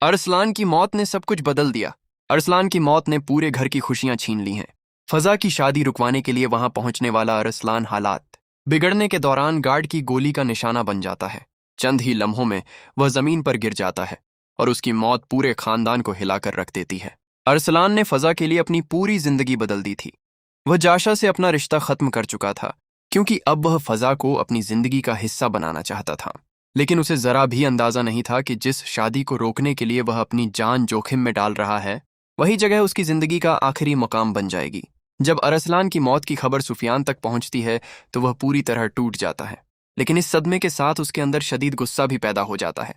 अरसलान की मौत ने सब कुछ बदल दिया। अरसलान की मौत ने पूरे घर की खुशियां छीन ली हैं। फजा की शादी रुकवाने के लिए वहां पहुंचने वाला अरसलान हालात बिगड़ने के दौरान गार्ड की गोली का निशाना बन जाता है। चंद ही लम्हों में वह जमीन पर गिर जाता है और उसकी मौत पूरे खानदान को हिलाकर रख देती है। अरसलान ने फजा के लिए अपनी पूरी जिंदगी बदल दी थी। वह जाशा से अपना रिश्ता खत्म कर चुका था क्योंकि अब वह फजा को अपनी जिंदगी का हिस्सा बनाना चाहता था। लेकिन उसे जरा भी अंदाजा नहीं था कि जिस शादी को रोकने के लिए वह अपनी जान जोखिम में डाल रहा है, वही जगह उसकी जिंदगी का आखिरी मकाम बन जाएगी। जब अरसलान की मौत की खबर सुफियान तक पहुंचती है तो वह पूरी तरह टूट जाता है। लेकिन इस सदमे के साथ उसके अंदर शदीद गुस्सा भी पैदा हो जाता है।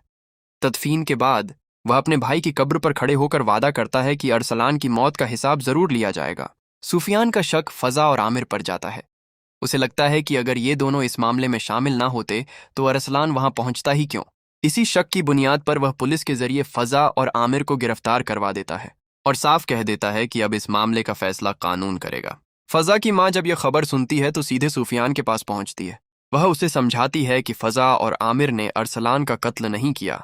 तदफीन के बाद वह अपने भाई की कब्र पर खड़े होकर वादा करता है कि अरसलान की मौत का हिसाब जरूर लिया जाएगा। सुफियान का शक फजा और आमिर पर जाता है। उसे लगता है कि अगर ये दोनों इस मामले में शामिल ना होते तो अरसलान वहां पहुंचता ही क्यों। इसी शक की बुनियाद पर वह पुलिस के जरिए फजा और आमिर को गिरफ्तार करवा देता है और साफ कह देता है कि अब इस मामले का फैसला कानून करेगा। फजा की माँ जब यह खबर सुनती है तो सीधे सुफियान के पास पहुंचती है। वह उसे समझाती है कि फजा और आमिर ने अरसलान का कत्ल नहीं किया।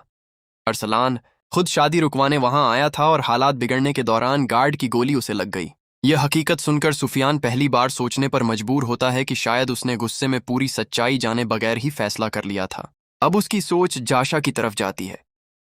अरसलान खुद शादी रुकवाने वहां आया था और हालात बिगड़ने के दौरान गार्ड की गोली उसे लग गई। यह हकीकत सुनकर सुफियान पहली बार सोचने पर मजबूर होता है कि शायद उसने गुस्से में पूरी सच्चाई जाने बगैर ही फैसला कर लिया था। अब उसकी सोच जाशा की तरफ जाती है।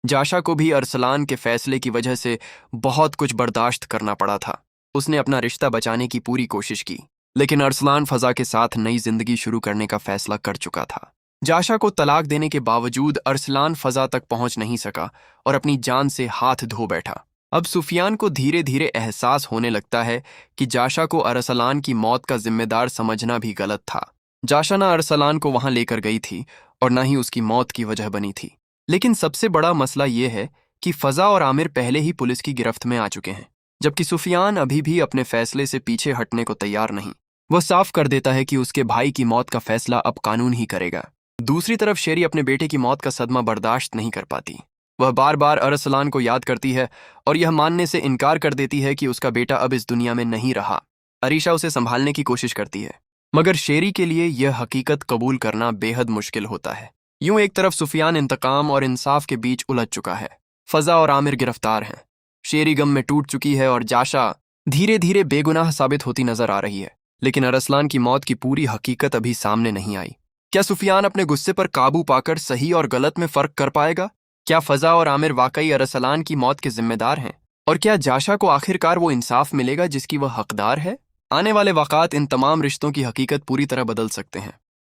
जाशा को भी अरसलान के फैसले की वजह से बहुत कुछ बर्दाश्त करना पड़ा था। उसने अपना रिश्ता बचाने की पूरी कोशिश की, लेकिन अरसलान फजा के साथ नई जिंदगी शुरू करने का फैसला कर चुका था। जाशा को तलाक देने के बावजूद अरसलान फजा तक पहुंच नहीं सका और अपनी जान से हाथ धो बैठा। अब सुफियान को धीरे धीरे एहसास होने लगता है कि जाशा को अरसलान की मौत का जिम्मेदार समझना भी गलत था। जाशा ना अरसलान को वहां लेकर गई थी और ना ही उसकी मौत की वजह बनी थी। लेकिन सबसे बड़ा मसला यह है कि फजा और आमिर पहले ही पुलिस की गिरफ्त में आ चुके हैं, जबकि सुफियान अभी भी अपने फैसले से पीछे हटने को तैयार नहीं। वह साफ कर देता है कि उसके भाई की मौत का फैसला अब कानून ही करेगा। दूसरी तरफ शेरी अपने बेटे की मौत का सदमा बर्दाश्त नहीं कर पाती। वह बार बार अरसलान को याद करती है और यह मानने से इनकार कर देती है कि उसका बेटा अब इस दुनिया में नहीं रहा। अरीशा उसे संभालने की कोशिश करती है, मगर शेरी के लिए यह हकीकत कबूल करना बेहद मुश्किल होता है। यूं एक तरफ सुफियान इंतकाम और इंसाफ के बीच उलझ चुका है। फजा और आमिर गिरफ्तार हैं। शेरी गम में टूट चुकी है और जाशा धीरे धीरे बेगुनाह साबित होती नजर आ रही है। लेकिन अरसलान की मौत की पूरी हकीकत अभी सामने नहीं आई। क्या सुफियान अपने गुस्से पर काबू पाकर सही और गलत में फर्क कर पाएगा? क्या फजा और आमिर वाकई अरसलान की मौत के जिम्मेदार हैं? और क्या जाशा को आखिरकार वो इंसाफ मिलेगा जिसकी वह हकदार है? आने वाले वक़ात इन तमाम रिश्तों की हकीकत पूरी तरह बदल सकते हैं।